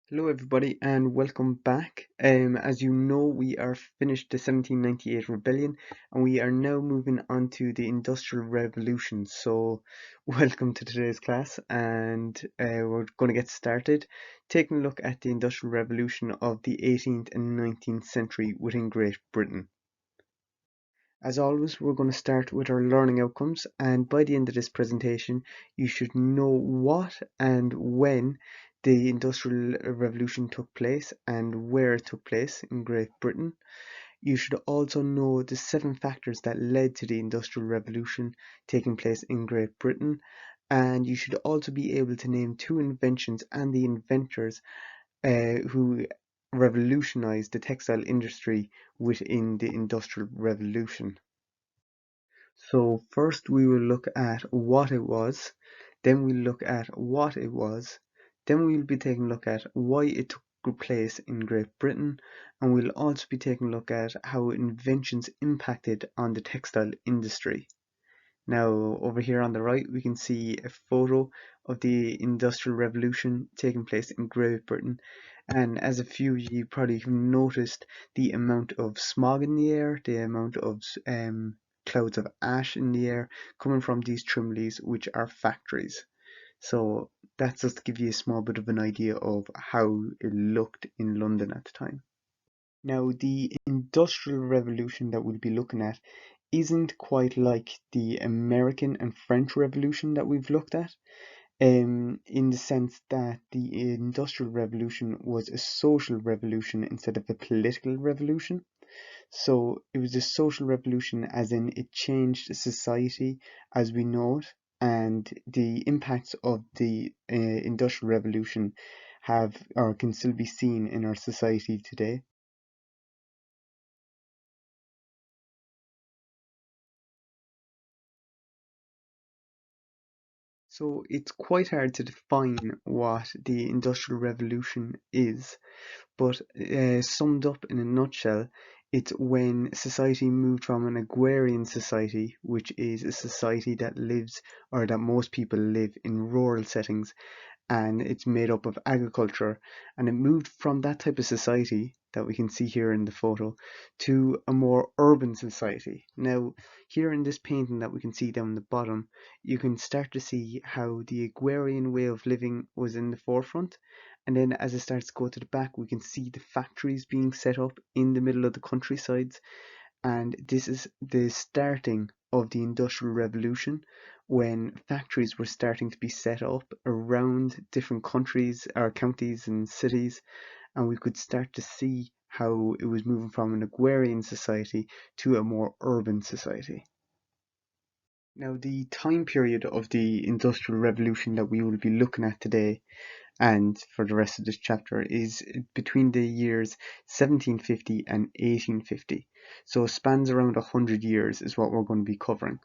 Hello, everybody, and welcome back. As you know, we are finished the 1798 rebellion, and we are now moving on to the Industrial Revolution. So, welcome to today's class, and we're going to get started taking a look at the Industrial Revolution of the 18th and 19th century within Great Britain. As always, we're going to start with our learning outcomes, and by the end of this presentation, you should know what and when the Industrial Revolution took place and where it took place in Great Britain. You should also know the 7 factors that led to the Industrial Revolution taking place in Great Britain, and you should also be able to name 2 inventions and the inventors who revolutionized the textile industry within the Industrial Revolution. So first we will look at what it was, then we'll look at what it was, then we'll be taking a look at why it took place in Great Britain, and we'll also be taking a look at how inventions impacted on the textile industry. Now over here on the right we can see a photo of the Industrial Revolution taking place in Great Britain, and as a few of you probably have noticed the amount of smog in the air, the amount of clouds of ash in the air coming from these Trimleys, which are factories. So that's just to give you a small bit of an idea of how it looked in London at the time. Now, the Industrial Revolution that we'll be looking at isn't quite like the American and French Revolution that we've looked at, in the sense that the Industrial Revolution was a social revolution instead of a political revolution. So it was a social revolution, as in it changed society as we know it, and the impacts of the Industrial Revolution have or can still be seen in our society today. So it's quite hard to define what the Industrial Revolution is, but summed up in a nutshell, it's when society moved from an agrarian society, which is a society that lives or that most people live in rural settings, and it's made up of agriculture, and it moved from that type of society that we can see here in the photo to a more urban society. Now here in this painting that we can see down the bottom, you can start to see how the agrarian way of living was in the forefront, and then as it starts to go to the back we can see the factories being set up in the middle of the countrysides, and this is the starting of the Industrial Revolution, when factories were starting to be set up around different countries or counties and cities, and we could start to see how it was moving from an agrarian society to a more urban society. Now, the time period of the Industrial Revolution that we will be looking at today and for the rest of this chapter is between the years 1750 and 1850. So it spans around 100 years is what we're going to be covering.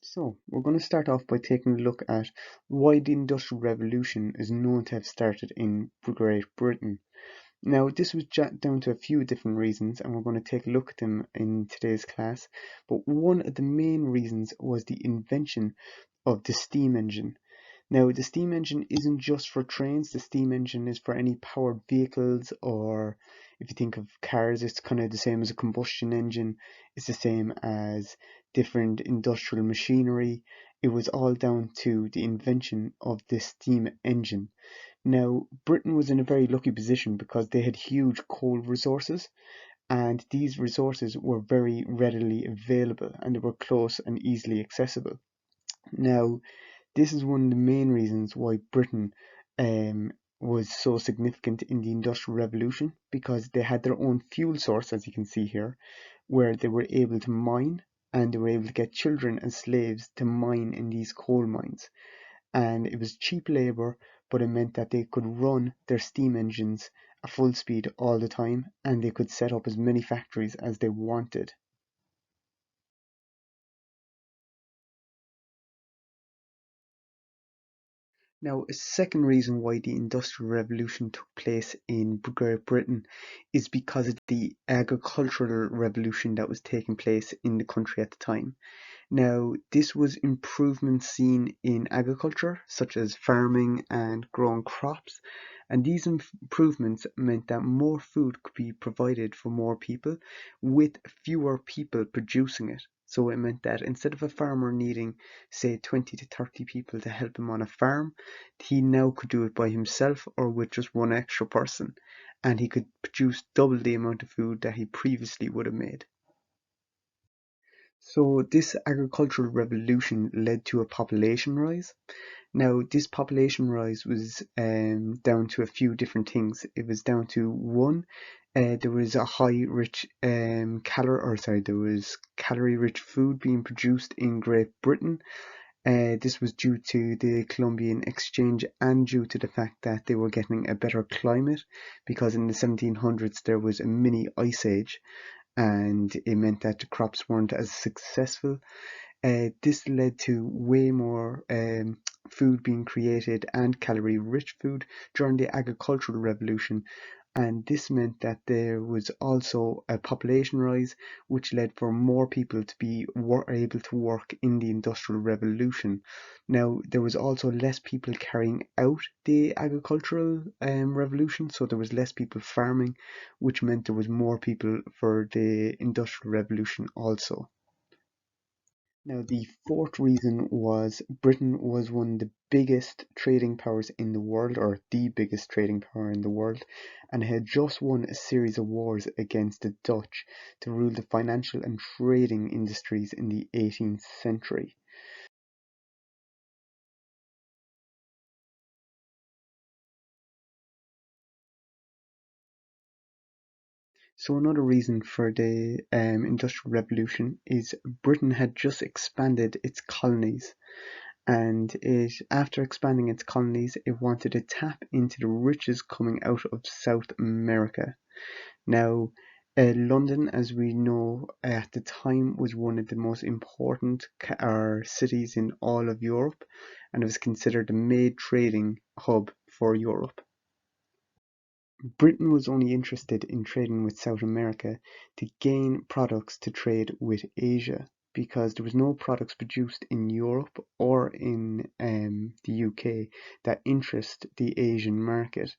So we're going to start off by taking a look at why the Industrial Revolution is known to have started in Great Britain. Now, this was down to a few different reasons, and we're going to take a look at them in today's class. But one of the main reasons was the invention of the steam engine. Now, the steam engine isn't just for trains, the steam engine is for any powered vehicles, or if you think of cars, it's kind of the same as a combustion engine, it's the same as different industrial machinery. It was all down to the invention of the steam engine. Now, Britain was in a very lucky position because they had huge coal resources, and these resources were very readily available and they were close and easily accessible. Now, this is one of the main reasons why Britain was so significant in the Industrial Revolution, because they had their own fuel source, as you can see here, where they were able to mine, and they were able to get children as slaves to mine in these coal mines. And it was cheap labour, but it meant that they could run their steam engines at full speed all the time, and they could set up as many factories as they wanted. Now, a second reason why the Industrial Revolution took place in Great Britain is because of the agricultural revolution that was taking place in the country at the time. Now, this was improvements seen in agriculture, such as farming and growing crops, And these improvements meant that more food could be provided for more people with fewer people producing it. So it meant that instead of a farmer needing, say, 20 to 30 people to help him on a farm, he now could do it by himself or with just one extra person. And he could produce double the amount of food that he previously would have made. So this agricultural revolution led to a population rise. Now, this population rise was down to a few different things. It was down to one, there was a there was calorie-rich food being produced in Great Britain. This was due to the Columbian Exchange and due to the fact that they were getting a better climate, because in the 1700s there was a mini ice age, and it meant that the crops weren't as successful. This led to way more food being created and calorie-rich food during the agricultural revolution, and this meant that there was also a population rise, which led for more people to be able to work in the industrial revolution. Now, there was also less people carrying out the agricultural revolution, so there was less people farming, which meant there was more people for the industrial revolution also. Now, the fourth reason was Britain was one of the biggest trading powers in the world, or the biggest trading power in the world, and had just won a series of wars against the Dutch to rule the financial and trading industries in the 18th century. So another reason for the Industrial Revolution is Britain had just expanded its colonies, and after expanding its colonies, it wanted to tap into the riches coming out of South America. Now, London, as we know at the time, was one of the most important cities in all of Europe, and it was considered a main trading hub for Europe. Britain was only interested in trading with South America to gain products to trade with Asia, because there was no products produced in Europe or in the UK that interest the Asian market.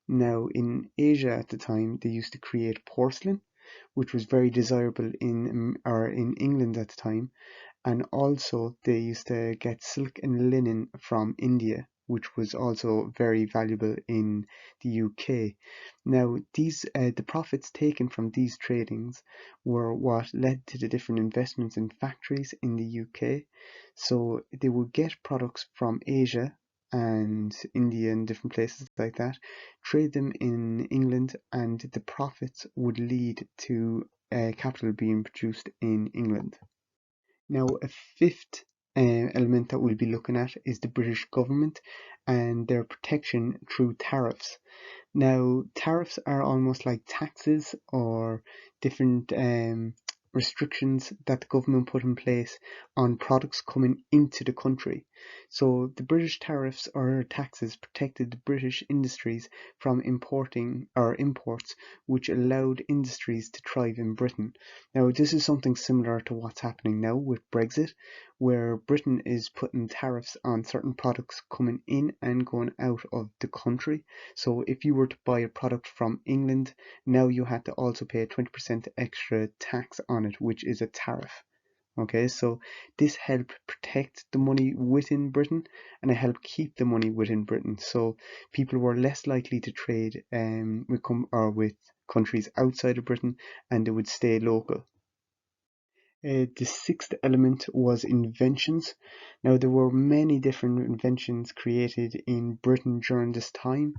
Now, in Asia at the time, they used to create porcelain, which was very desirable in England at the time, and also they used to get silk and linen from India, which was also very valuable in the UK. Now, the profits taken from these tradings were what led to the different investments in factories in the UK. So they would get products from Asia and India and different places like that, trade them in England, and the profits would lead to capital being produced in England. Now, a fifth element that we'll be looking at is the British government and their protection through tariffs. Now, tariffs are almost like taxes or different restrictions that the government put in place on products coming into the country. So the British tariffs or taxes protected the British industries from importing or imports, which allowed industries to thrive in Britain. Now, this is something similar to what's happening now with Brexit, where Britain is putting tariffs on certain products coming in and going out of the country. So if you were to buy a product from England, now you had to also pay a 20% extra tax on it, which is a tariff. Okay, so this helped protect the money within Britain, and it helped keep the money within Britain. So people were less likely to trade with countries outside of Britain, and they would stay local. The sixth element was inventions. Now, there were many different inventions created in Britain during this time.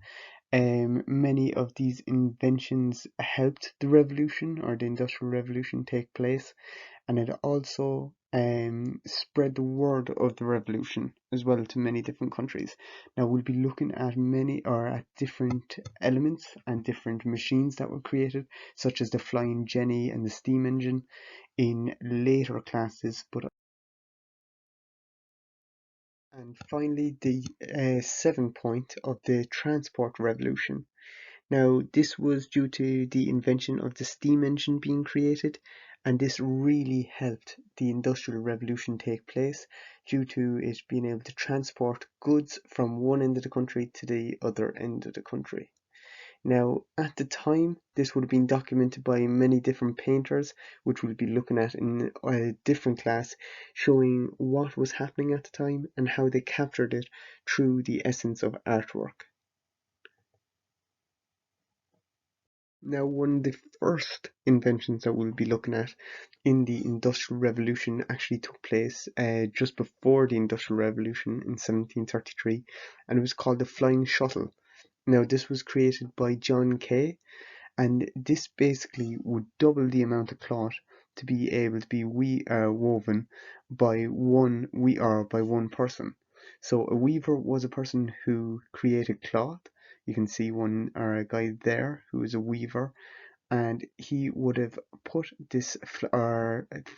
Many of these inventions helped the revolution or the Industrial Revolution take place, and it also spread the word of the revolution as well to many different countries. Now, we'll be looking at different elements and different machines that were created, such as the Flying Jenny and the steam engine, in later classes. And finally, the seventh point of the transport revolution. Now, this was due to the invention of the steam engine being created, and this really helped the Industrial Revolution take place due to it being able to transport goods from one end of the country to the other end of the country. Now, at the time, this would have been documented by many different painters, which we'll be looking at in a different class, showing what was happening at the time and how they captured it through the essence of artwork. Now, one of the first inventions that we'll be looking at in the Industrial Revolution actually took place just before the Industrial Revolution in 1733, and it was called the flying shuttle. Now, this was created by John Kay, and this basically would double the amount of cloth to be able to be woven by one person. So a weaver was a person who created cloth. You can see one or a guy there who is a weaver, and he would have put this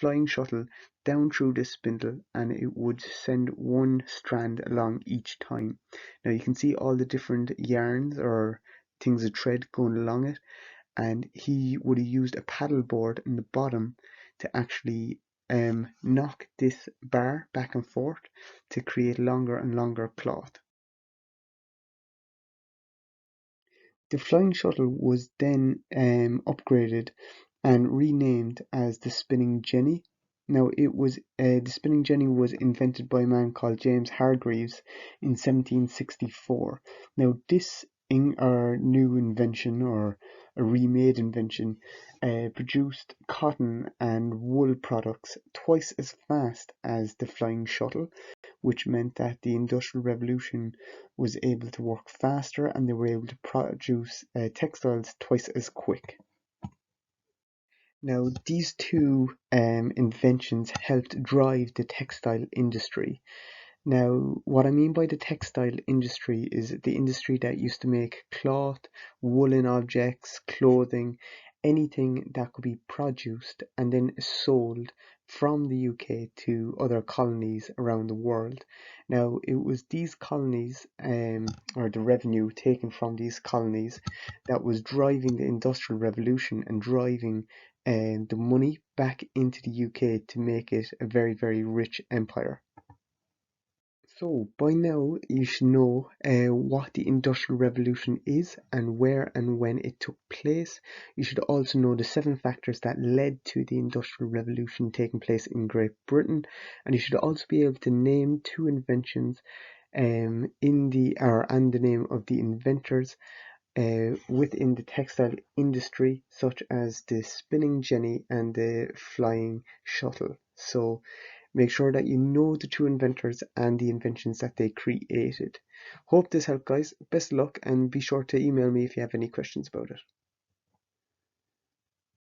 flying shuttle down through this spindle, and it would send one strand along each time. Now you can see all the different yarns or things of thread going along it, and he would have used a paddle board in the bottom to actually knock this bar back and forth to create longer and longer cloth. The flying shuttle was then upgraded and renamed as the spinning jenny. Now the spinning jenny was invented by a man called James Hargreaves in 1764. Now this new invention, or a remade invention, produced cotton and wool products twice as fast as the flying shuttle, which meant that the Industrial Revolution was able to work faster and they were able to produce textiles twice as quick. Now, these two inventions helped drive the textile industry. Now, what I mean by the textile industry is the industry that used to make cloth, woolen objects, clothing, anything that could be produced and then sold from the UK to other colonies around the world. Now, it was these colonies, or the revenue taken from these colonies, that was driving the Industrial Revolution and driving the money back into the UK to make it a very, very rich empire. So by now you should know what the Industrial Revolution is and where and when it took place. You should also know the 7 factors that led to the Industrial Revolution taking place in Great Britain, and you should also be able to name 2 inventions and the name of the inventors within the textile industry, such as the spinning jenny and the flying shuttle. So make sure that you know the 2 inventors and the inventions that they created. Hope this helped, guys. Best of luck, and be sure to email me if you have any questions about it.